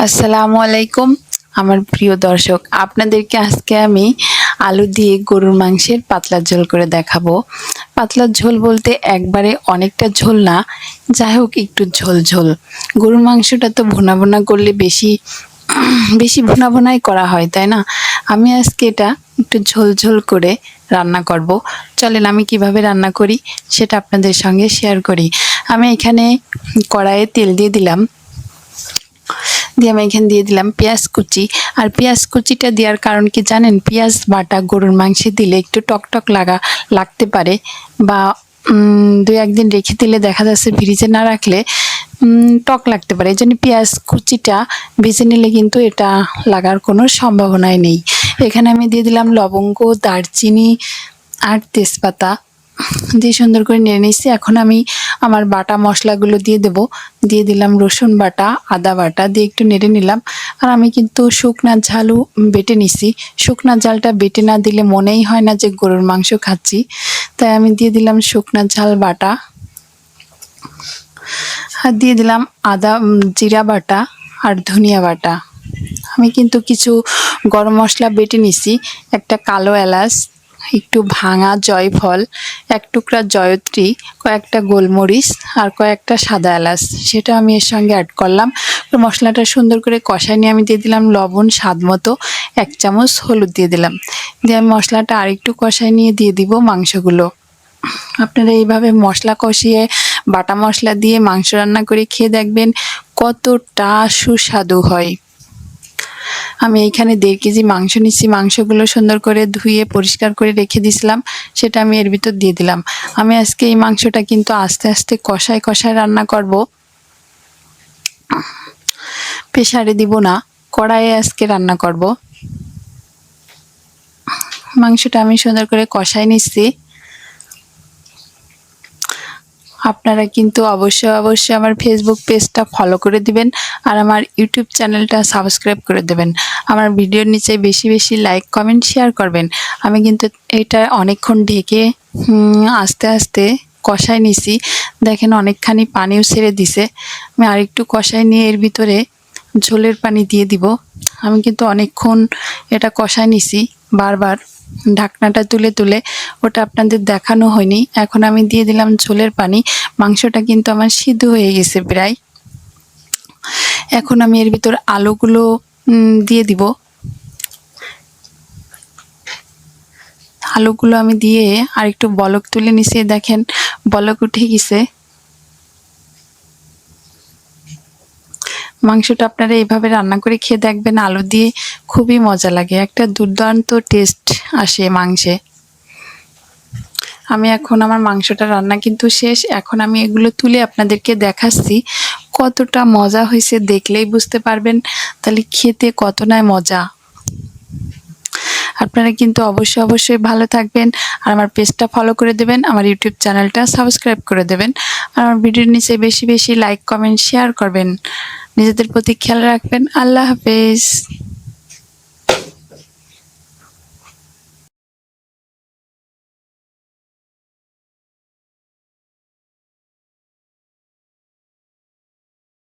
আসসালামু আলাইকুম আমার প্রিয় দর্শক, আপনাদেরকে আজকে আমি আলু দিয়ে গরুর মাংসের পাতলা ঝোল করে দেখাবো। পাতলা ঝোল বলতে একবারে অনেকটা ঝোল না, যাই হোক একটু ঝোল ঝোল। গরুর মাংসটা তো ভুনা ভুনা করলে বেশি বেশি ভুনা ভুনাই করা হয়, তাই না? আমি আজকে এটা একটু ঝোল ঝোল করে রান্না করব। চলেন আমি কিভাবে রান্না করি সেটা আপনাদের সঙ্গে শেয়ার করি। আমি এখানে কড়াইয়ে তেল দিয়ে দিলাম, দিয়ে আমি এখানে দিয়ে দিলাম পেঁয়াজ কুচি। আর পেঁয়াজ কুচিটা দেওয়ার কারণ কি জানেন? পেঁয়াজ বাটা গরুর মাংসে দিলে একটু টকটক লাগতে পারে, বা দুই একদিন রেখে দিলে দেখা যাচ্ছে ফ্রিজে না রাখলে টক লাগতে পারে। এই জন্য পেঁয়াজ কুচিটা ভেজে নিলে কিন্তু এটা লাগার কোনো সম্ভাবনাই নেই। এখানে আমি দিয়ে দিলাম লবঙ্গ, দারচিনি আর তেজপাতা দিয়ে সুন্দর করে নেড়ে নিচ্ছি। এখন আমি আমার বাটা মশলাগুলো দিয়ে দেব। দিয়ে দিলাম রসুন বাটা, আদা বাটা দিয়ে একটু নেড়ে নিলাম। আর আমি কিন্তু শুকনা ঝালও বেটে নিছি। শুকনা ঝালটা বেটে না দিলে মনেই হয় না যে গরুর মাংস খাচ্ছি, তাই আমি দিয়ে দিলাম শুকনা ঝাল বাটা। আর দিয়ে দিলাম জিরা বাটা আর ধনিয়া বাটা। আমি কিন্তু কিছু গরম মশলা বেটে নিছি, একটা কালো এলাচ, একটু ভাঙা জয়ফল, এক টুকরা জয়ত্রী, কয়েকটা গোলমরিচ আর কয়েকটা সাদা এলাচ, সেটা আমি এর সঙ্গে অ্যাড করলাম। মশলাটা সুন্দর করে কষায় নিয়ে আমি দিয়ে দিলাম লবণ স্বাদ মতো, 1 চামচ হলুদ দিয়ে দিলাম। দিয়ে আমি মশলাটা আরেকটু কষায় নিয়ে দিয়ে দিব মাংসগুলো। আপনারা এইভাবে মশলা কষিয়ে বাটা মশলা দিয়ে মাংস রান্না করে খেয়ে দেখবেন কতটা সুস্বাদু হয়। আমি এইখানে 1.5 কেজি মাংস নিচ্ছি। মাংসগুলো সুন্দর করে ধুয়ে পরিষ্কার করে রেখে দিয়েছিলাম, সেটা আমি এর ভিতর দিয়ে দিলাম। আমি আজকে এই মাংসটা কিন্তু আস্তে আস্তে কষায় কষায় রান্না করব, প্রেসারে দিব না, কড়াইয়ে আজকে রান্না করব। মাংসটা আমি সুন্দর করে কষায় নিচ্ছি। আপনারা কিন্তু অবশ্যই আমার ফেসবুক পেজটা ফলো করে দিবেন আর আমার ইউটিউব চ্যানেলটা সাবস্ক্রাইব করে দেবেন। আমার ভিডিওর নিচে বেশি বেশি লাইক কমেন্ট শেয়ার করবেন। আমি কিন্তু এটা অনেকক্ষণ ঢেকে আস্তে আস্তে কষায় নিছি। দেখেন অনেকখানি পানিও ছেড়ে দিছে। আমি আরেকটু কষায় নিয়ে এর ভিতরে ঝোলের পানি দিয়ে দিব। আমি কিন্তু অনেকক্ষণ এটা কষায় নিছি, বারবার ঢাকনাটা তুলে তুলে, ওটা আপনাদের দেখানো হয়নি। এখন আমি দিয়ে দিলাম ঝোলের পানি। মাংসটা কিন্তু আমার সিদ্ধ হয়ে গেছে প্রায়। এখন আমি এর ভিতর আলুগুলো দিয়ে দিব। আলুগুলো আমি দিয়ে আর একটু বলক তুলে নিছি। দেখেন বলক উঠে গেছে। মাংসটা আপনারা এইভাবে রান্না করে খেয়ে দেখবেন, আলু দিয়ে খুবই মজা লাগে, একটা দুর্দান্ত টেস্ট আসে মাংসে। আমি এখন আমার মাংসটা রান্না কিন্তু শেষ। এখন আমি এগুলো তুলে আপনাদেরকে দেখাচ্ছি, কতটা মজা হয়েছে দেখলেই বুঝতে পারবেন তাহলে খেতে কত না মজা। আপনারা কিন্তু অবশ্যই ভালো থাকবেন আর আমার পেজটা ফলো করে দেবেন, আমার ইউটিউব চ্যানেলটা সাবস্ক্রাইব করে দেবেন আর আমার ভিডিওর নিচে বেশি বেশি লাইক কমেন্ট শেয়ার করবেন। নিজেদের প্রতি খেয়াল রাখবেন। আল্লাহ হাফেজ।